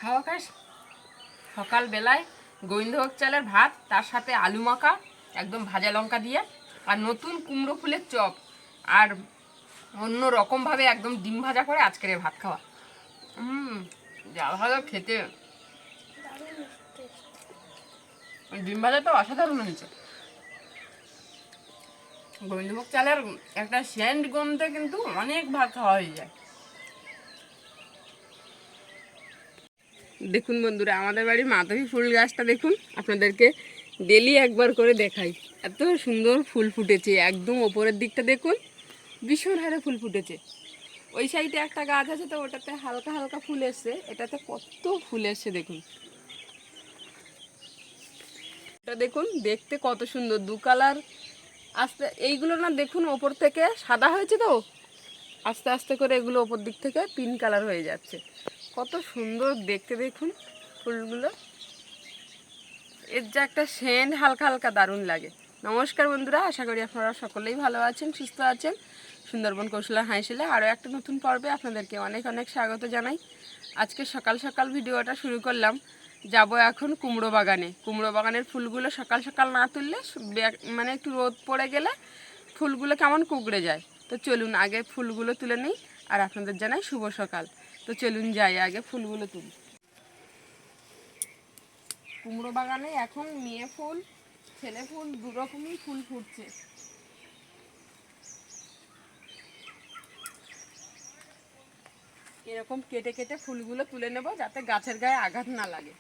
খাওয়া খাস সকালবেলায় গোবিন্দভোগ চালের ভাত, তার সাথে আলু মাখা একদম ভাজা লঙ্কা দিয়ে, আর নতুন কুমড়ো ফুলের চপ, আর অন্য রকমভাবে একদম ডিম ভাজা করে আজকের ভাত খাওয়া। যা ভালো খেতে। ডিম ভাজা তো অসাধারণ হয়েছে। গোবিন্দভোগ চালের একটা সেন্ট গন্ধে কিন্তু অনেক ভাত খাওয়া হয়ে যায়। দেখুন বন্ধুরা, আমাদের বাড়ির মাধবী ফুল গাছটা দেখুন, আপনাদেরকে ডেলি একবার করে দেখাই। এত সুন্দর ফুল ফুটেছে, একদম ওপরের দিকটা দেখুন, ভীষণ হারে ফুল ফুটেছে। ওই সাইডে একটা গাছ আছে, তো ওটাতে হালকা হালকা ফুল এসছে, এটাতে কত ফুল এসছে দেখুন। এটা দেখুন, দেখতে কত সুন্দর, দু কালার। আস্তে এইগুলো না দেখুন, ওপর থেকে সাদা হয়েছে, তো আস্তে আস্তে করে এগুলো ওপর দিক থেকে পিঙ্ক কালার হয়ে যাচ্ছে। কত সুন্দর দেখতে দেখুন ফুলগুলো। এর যে একটা সেন্ট হালকা হালকা দারুণ লাগে। নমস্কার বন্ধুরা, আশা করি আপনারা সকলেই ভালো আছেন, সুস্থ আছেন। সুন্দরবন কৌশলা হাইশিলে আরও একটা নতুন পর্বে আপনাদেরকে অনেক অনেক স্বাগত জানাই। আজকে সকাল সকাল ভিডিওটা শুরু করলাম। যাব এখন কুমড়ো বাগানে। কুমড়ো বাগানের ফুলগুলো সকাল সকাল না তুললে মানে একটু রোদ পড়ে গেলে ফুলগুলো কেমন কুকড়ে যায়। তো চলুন আগে ফুলগুলো তুলে নিই, আর আপনাদের জানাই শুভ সকাল। তো চলুন যাই, আগে ফুলগুলো তুলি। কুমড়ো বাগানে এখন মেয়ে ফুল, ছেলে ফুল, দু রকমই ফুল ফুটছে। এরকম কেটে কেটে ফুলগুলো তুলে নেব, যাতে গাছের গায়ে আঘাত না লাগে।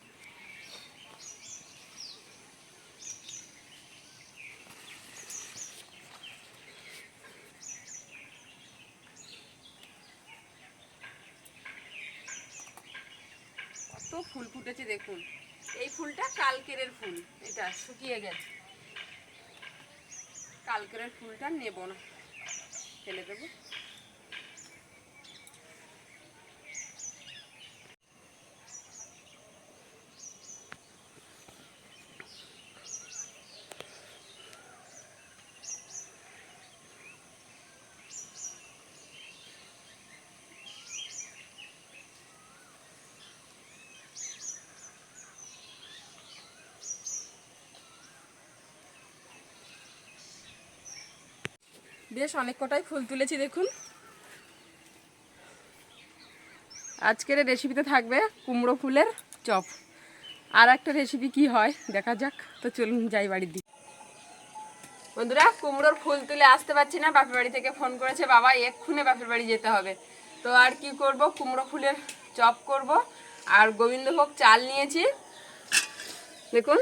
কত ফুল ফুটেছে দেখুন। এই ফুলটা কালকেরের ফুল, এটা শুকিয়ে গেছে। কালকেরের ফুলটা নেব না, ফেলে দেবো। বেশ অনেক কটাই ফুল তুলেছি দেখুন। আজকের রেসিপিতে থাকবে কুমড়ো ফুলের চপ। আর একটা রেসিপি কি হয় দেখা যাক। তো চলুন যাই বাড়ির দিকে। বন্ধুরা, কুমড়োর ফুল তুলে আসতে পারছি না, বাপের বাড়ি থেকে ফোন করেছে বাবা, এক্ষুনি বাপের বাড়ি যেতে হবে। তো আর কি করব, কুমড়ো ফুলের চপ করব। আর গোবিন্দভোগ চাল নিয়েছি দেখুন,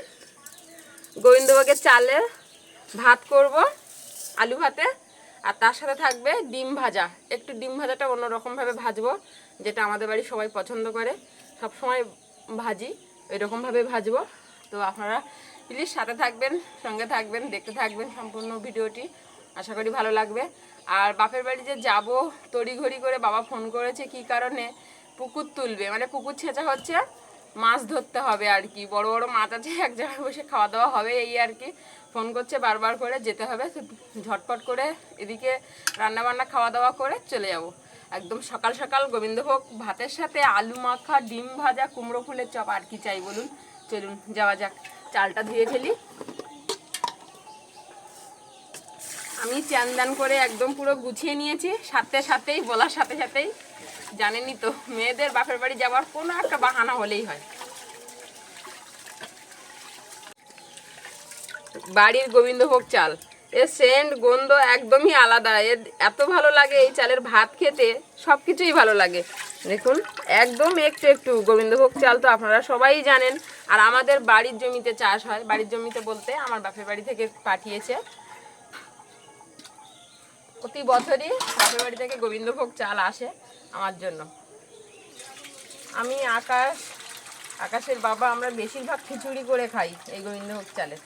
গোবিন্দভোগের চালের ভাত করব, আলু ভাতে। আর তার সাথে থাকবে ডিম ভাজা। একটু ডিম ভাজাটা অন্যরকমভাবে ভাজবো, যেটা আমাদের বাড়ি সবাই পছন্দ করে, সব সময় ভাজি এরকমভাবে ভাজবো। তো আপনারা প্লিজ সাথে থাকবেন, সঙ্গে থাকবেন, দেখতে থাকবেন সম্পূর্ণ ভিডিওটি, আশা করি ভালো লাগবে। আর বাপের বাড়ি যে যাবো, তড়িঘড়ি করে বাবা ফোন করেছে কি কারণে, পুকুর তুলবে, মানে পুকুর ছেঁচা হচ্ছে, মাছ ধরতে হবে আর কি। বড় বড় মাছ আছে, এক জায়গায় বসে খাওয়া দাওয়া হবে, এই আর কি। ফোন করছে বারবার করে, যেতে হবে। ঝটপট করে এদিকে রান্নাবান্না খাওয়া দাওয়া করে চলে যাব। একদম সকাল সকাল গোবিন্দভোগ ভাতের সাথে আলু মাখা, ডিম ভাজা, কুমড়ো ফুলের চপ, আর কি চাই বলুন। চলুন যাওয়া যাক। চালটা ধুয়ে ফেলি। আমি চান করে একদম পুরো গুছিয়ে নিয়েছি, সাথে সাথেই বলার সাথে সাথেই। জানেনই তো, মেয়েদের বাপের বাড়ি যাওয়ার কোনো একটা বাহানা হলেই হয়। বাড়ির গোবিন্দভোগ চাল, এর সেন্ট গন্ধ একদমই আলাদা। এর এত ভালো লাগে এই চালের ভাত খেতে, সব কিছুই ভালো লাগে। দেখুন একদম একটু একটু গোবিন্দভোগ চাল তো আপনারা সবাই জানেন। আর আমাদের বাড়ির জমিতে চাষ হয়, বাড়ির জমিতে বলতে আমার বাপের বাড়ি থেকে পাঠিয়েছে। প্রতি বছরই বাপের বাড়ি থেকে গোবিন্দভোগ চাল আসে আমার জন্য। আমি আকাশের বাবা, আমরা বেশিরভাগ খিচুড়ি করে খাই এই গোবিন্দভোগ চালের।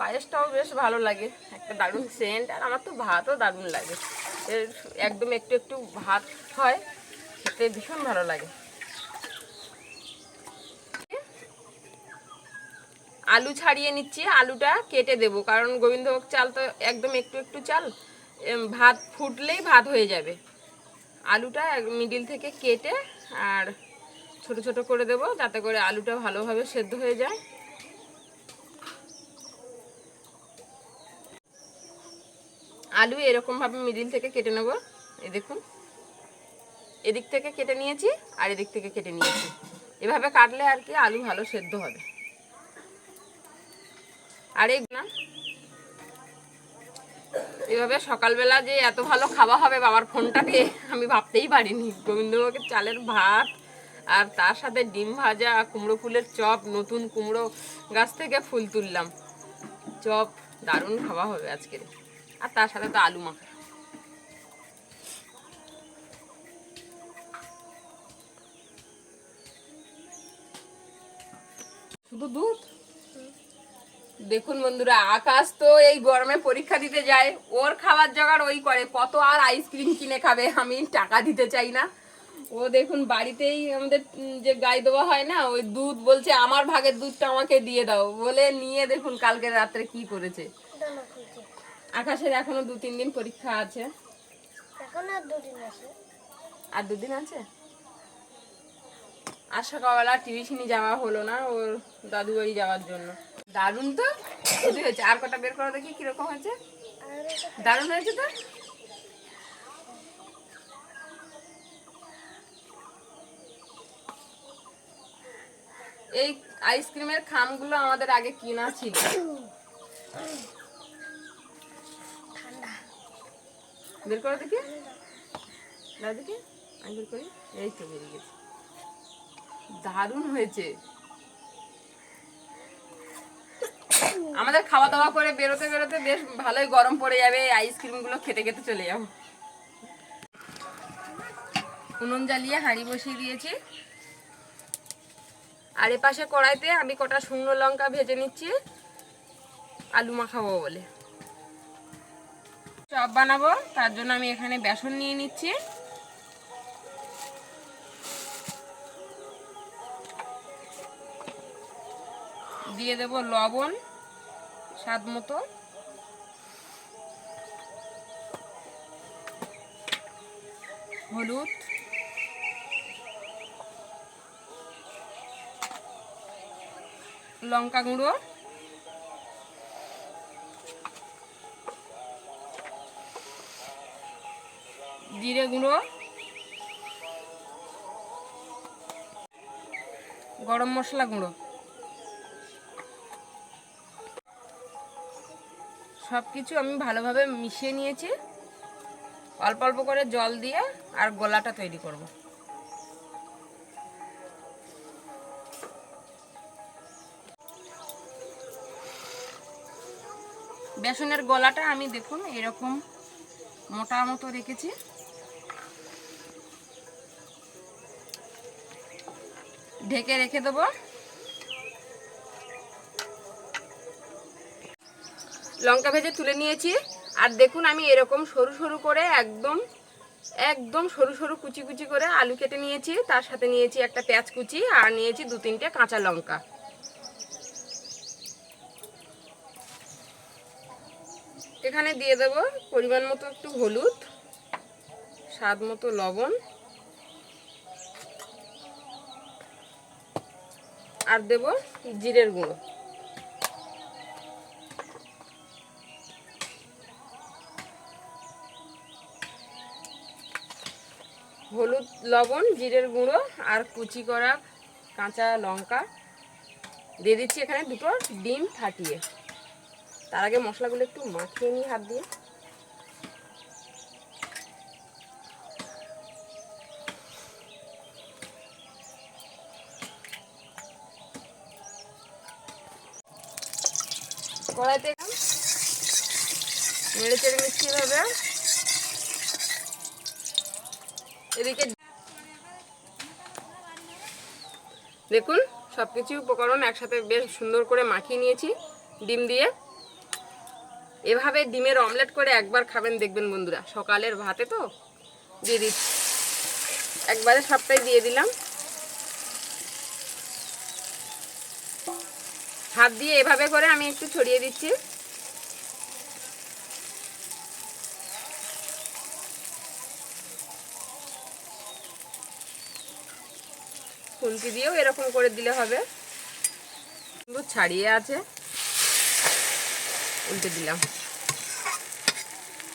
পায়েসটাও বেশ ভালো লাগে, একটা দারুণ সেন্ট। আর আমার তো ভাতও দারুণ লাগে। এর একদম একটু একটু ভাত হয়, খেতে ভীষণ ভালো লাগে। আলু ছাড়িয়ে নিচ্ছি, আলুটা কেটে দেবো, কারণ গোবিন্দভোগ চাল তো একদম একটু একটু চাল, ভাত ফুটলেই ভাত হয়ে যাবে। আলুটা মিডিল থেকে কেটে আর ছোট ছোট করে দেব যাতে করে আলুটা ভালোভাবে সেদ্ধ হয়ে যায়। আলু এরকমভাবে মিডিল থেকে কেটে নেব। এই দেখুন, এদিক থেকে কেটে নিয়েছি আর এদিক থেকে কেটে নিয়েছি। এভাবে কাটলে আর কি আলু ভালো সেদ্ধ হবে। আর এই না, এভাবে সকালবেলা যে এত ভালো খাওয়া হবে বাবার ফোনটা পেয়ে আমি ভাবতেই পারিনি। গোবিন্দভোগের চালের ভাত আর তার সাথে ডিম ভাজা, কুমড়ো ফুলের চপ, নতুন কুমড়ো গাছ থেকে ফুল তুললাম, চপ দারুণ খাওয়া হবে আজকের। আর তার সাথে তো আলু মাখা। শুধু দুধ। দেখুন বন্ধুরা, আকাশ তো এই গরমে পরীক্ষা দিতে যায়, ওর খাবার জোগাড় ওই করে, কত আর আইসক্রিম কিনে খাবে, আমি টাকা দিতে চাই না। ও দেখুন বাড়িতেই আমাদের যে গাই দেওয়া হয় না, ওই দুধ বলছে আমার ভাগের দুধটা আমাকে দিয়ে দাও বলে নিয়ে দেখুন কালকে রাত্রে কি করেছে। আকাশের এখনো 2-3 দিন পরীক্ষা আছে। আর 2 দিন আছে। আর সকালবেলা টিউশনি যাওয়া হলো না ওর দাদু বাড়ি যাওয়ার জন্য। দারুণ তো হয়েছে। আর কটা বের করো দেখি কিরকম হয়েছে। দারুণ হয়েছে তো। এই আইসক্রিমের খামগুলো আমাদের আগে কিনা ছিল। বের করো দেখি, দেখি আমি বের করি। এই তো বেরিয়ে গেছে, দারুণ হয়েছে। আমাদের খাওয়া দাওয়া করে বেরোতে বেরোতে বেশ ভালোই গরম পড়ে যাবে, আইসক্রিম গুলো খেতে খেতে চলে যাবো। উনুন জ্বালিয়ে হাঁড়ি বসিয়ে দিয়েছি, আর এপাশে কড়াইতে আমি কটা শুকনো লঙ্কা ভেজে নিচ্ছি আলু মাখাবো বলে। চপ বানাবো, তার জন্য আমি এখানে বেসন নিয়ে নিচ্ছি। দিয়ে দেব লবণ স্বাদ মতো, হলুদ, লঙ্কা গুঁড়ো, জিরে গুঁড়ো, গরম মশলা গুঁড়ো, সব কিছু আমি ভালোভাবে মিশিয়ে নিয়েছি। অল্প অল্প করে জল দিয়ে আর গোলাটা তৈরি করব। বেসনের গলাটা আমি দেখুন এরকম মোটা মতো রেখেছি। ঢেকে রেখে দেবো। লঙ্কা ভেজে তুলে নিয়েছি, আর দেখুন আমি এরকম সরু সরু করে একদম একদম সরু সরু কুচি কুচি করে আলু কেটে নিয়েছি, তার সাথে নিয়েছি একটা পেঁয়াজ কুচি আর নিয়েছি 2-3টে কাঁচা লঙ্কা। এখানে দিয়ে দেব পরিমাণ মতো একটু হলুদ, স্বাদ মতো লবণ, আর দেব জিরের গুঁড়ো। হলুদ, লবণ, জিরের গুঁড়ো আর কুচি করা কাঁচা লঙ্কা দিয়ে দিচ্ছি। এখানে 2টো ডিম ফাটিয়ে। তার আগে মশলাগুলো একটু মাখিয়ে নিই হাত দিয়ে। কড়াইতে নেড়ে চেড়ে নিচ্ছি এভাবে। এদিকে দেখুন সবকিছু উপকরণ একসাথে বেশ সুন্দর করে মাখিয়ে নিয়েছি ডিম দিয়ে। এভাবে ডিমের অমলেট করে একবার খাবেন, দেখবেন বন্ধুরা। সকালের ভাতে তো দিয়ে দিচ্ছি, একবারে সবটাই দিয়ে দিলাম। হাত দিয়ে এভাবে করে আমি একটু ছড়িয়ে দিচ্ছি। খুন্তি দিয়েও এরকম করে দিলে হবে। ছাড়িয়ে আছে, উল্টে দিলাম।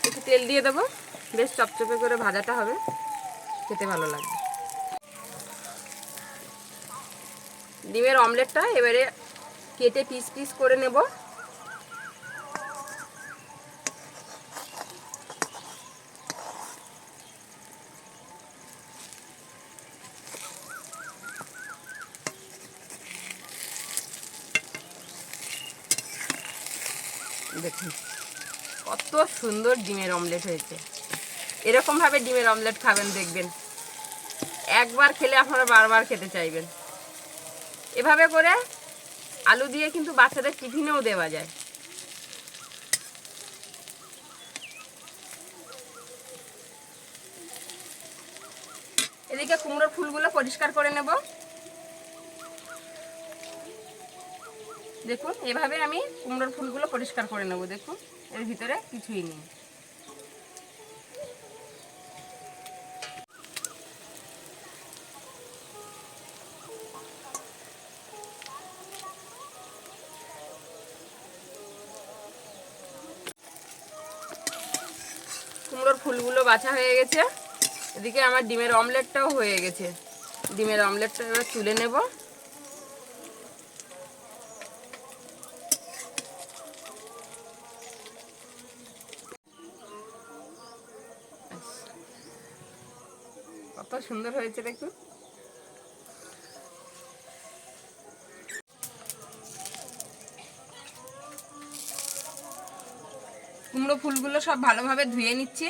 একটু তেল দিয়ে দেবো, বেশ চপচপে করে ভাজাটা হবে, খেতে ভালো লাগবে। ডিমের অমলেটটা এবারে কেটে পিস পিস করে নেব। দেখুন কত সুন্দর ডিমের অমলেট হয়েছে। এরকমভাবে ডিমের অমলেট খাবেন, দেখবেন একবার খেলে আপনারা বারবার খেতে চাইবেন। এভাবে করে আলু দিয়ে কিন্তু বাচ্চাদের টিফিনেও দেওয়া যায়। এদিকে কুমড়োর ফুলগুলো পরিষ্কার করে নেব। দেখুন এভাবে আমি কুমড়োর ফুলগুলো পরিষ্কার করে নেব। দেখুন এর ভিতরে কিছুই নেই। কুমড়োর ফুলগুলো বাছা হয়ে গেছে। এদিকে আমার ডিমের অমলেটটাও হয়ে গেছে। ডিমের অমলেটটা এবার তুলে নেব। কত সুন্দর হয়েছে দেখুন। কুমড়ো ফুলগুলো সব ভালোভাবে ধুয়ে নিচ্ছি।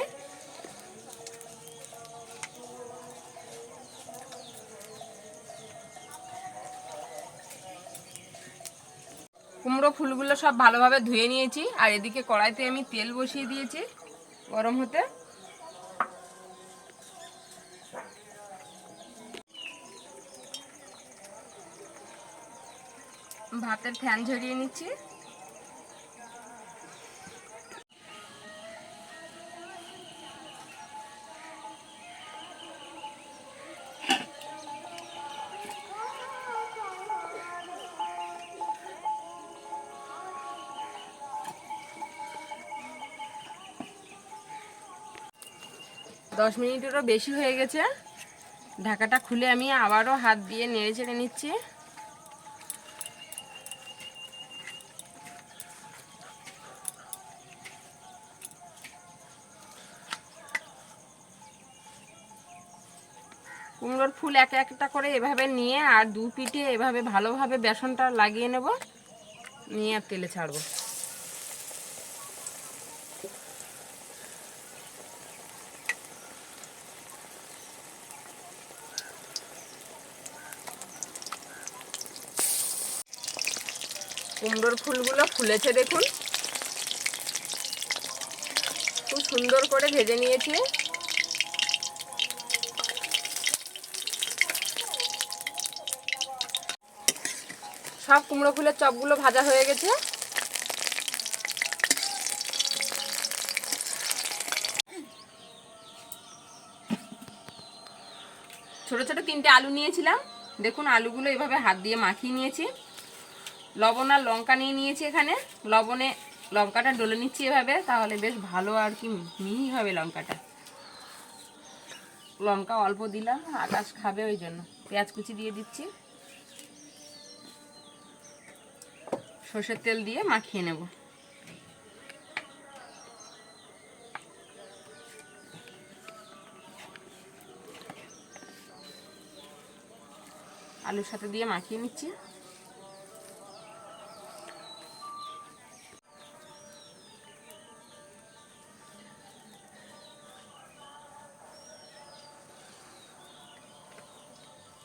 কুমড়ো ফুলগুলো সব ভালোভাবে ধুয়ে নিয়েছি। আর এদিকে কড়াইতে আমি তেল বসিয়ে দিয়েছি গরম হতে। ভাতের ফ্যান ঝরিয়ে নিচ্ছি। দশ মিনিটেরও বেশি হয়ে গেছে। ঢাকাটা খুলে আমি আবারও হাত দিয়ে নেড়ে চেড়ে নিচ্ছি। কুমড়োর ফুল এক একটা করে এভাবে নিয়ে আর দু পিঠে এভাবে ভালোভাবে বেসনটা লাগিয়ে নেব, নিয়ে আর তেলে ছাড়বো। কুমড়োর ফুলগুলো ফুলেছে দেখুন, খুব সুন্দর করে ভেজে নিয়েছি। সব কুমড়ো ফুলের চপগুলো ভাজা হয়ে গেছে। ছোট ছোট 3টে আলু নিয়েছিলাম। দেখুন আলুগুলো এভাবে হাত দিয়ে মাখিয়ে নিয়েছি। লবণ আর লঙ্কা নিয়ে নিয়েছি এখানে। লবণে লঙ্কাটা ডলে নিচ্ছি এভাবে, তাহলে বেশ ভালো আর কি মিহি হবে লঙ্কাটা। লঙ্কা অল্প দিলাম, আকাশ খাবে ওই জন্য। পেঁয়াজ কুচি দিয়ে দিচ্ছি। সর্ষের তেল দিয়ে মাখিয়ে নেব। আলুর সাথে দিয়ে মাখিয়ে নিচ্ছি।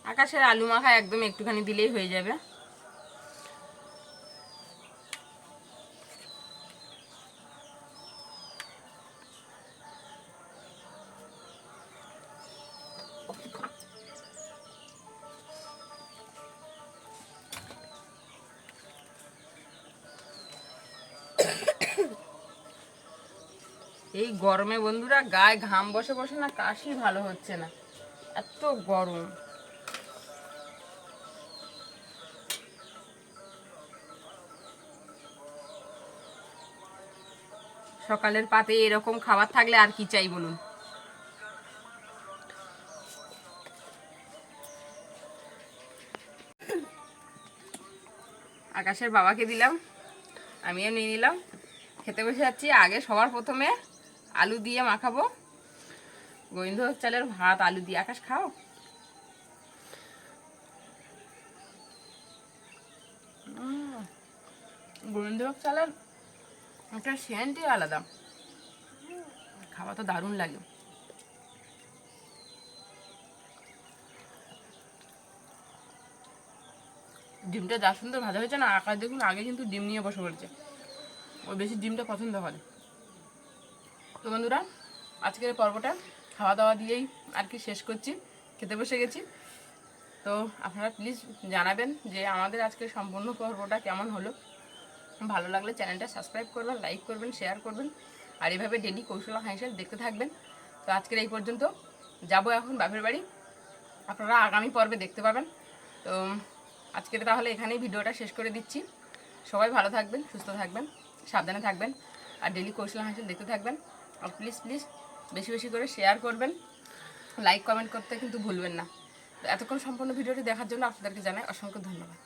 আকাশের আলু মাখা একদম একটুখানি দিলেই হয়ে যাবে। এই গরমে বন্ধুরা গায়ে ঘাম বসে বসে না কাশি ভালো হচ্ছে না, এত গরম। সকালের পাতে এরকম খাবার থাকলে আর কি চাই বলুন। আকাশের বাবাকে দিলাম, আমিও নিয়ে নিলাম, খেতে বসে যাচ্ছি। আগে সবার প্রথমে আলু দিয়ে মাখাবো, গোবিন্দভোগ চালের ভাত আলু দিয়ে। আকাশ খাও। গোবিন্দভোগ চালের একটা সেন্টই আলাদা, খাওয়া তো দারুণ লাগে। ডিমটা যা সুন্দর ভাজা হয়েছে না, আকাশ দেখুন আগে কিন্তু ডিম নিয়ে বসে পড়েছে, ও বেশি ডিমটা পছন্দ করে। তো বন্ধুরা, আজকের পর্বটা খাওয়া দাওয়া দিয়েই আর কি শেষ করছি, খেতে বসে গেছি। তো আপনারা প্লিজ জানাবেন যে আমাদের আজকের সম্পূর্ণ পর্বটা কেমন হলো। ভালো লাগলে চ্যানেলটা সাবস্ক্রাইব করবেন, লাইক করবেন, শেয়ার করবেন, আর এইভাবে ডেলি কৌশলা হাঁসেল দেখতে থাকবেন। তো আজকের এই পর্যন্ত, যাব এখন বাপের বাড়ি, আপনারা আগামী পর্বে দেখতে পাবেন। তো আজকের তাহলে এখানেই ভিডিওটা শেষ করে দিচ্ছি। সবাই ভালো থাকবেন, সুস্থ থাকবেন, সাবধানে থাকবেন, আর ডেলি কৌশলা হাঁসেল দেখতে থাকবেন। আর প্লিজ প্লিজ বেশি বেশি করে শেয়ার করবেন, লাইক কমেন্ট করতে কিন্তু ভুলবেন না। তো এতক্ষণ সম্পূর্ণ ভিডিওটি দেখার জন্য আপনাদেরকে জানাই অসংখ্য ধন্যবাদ।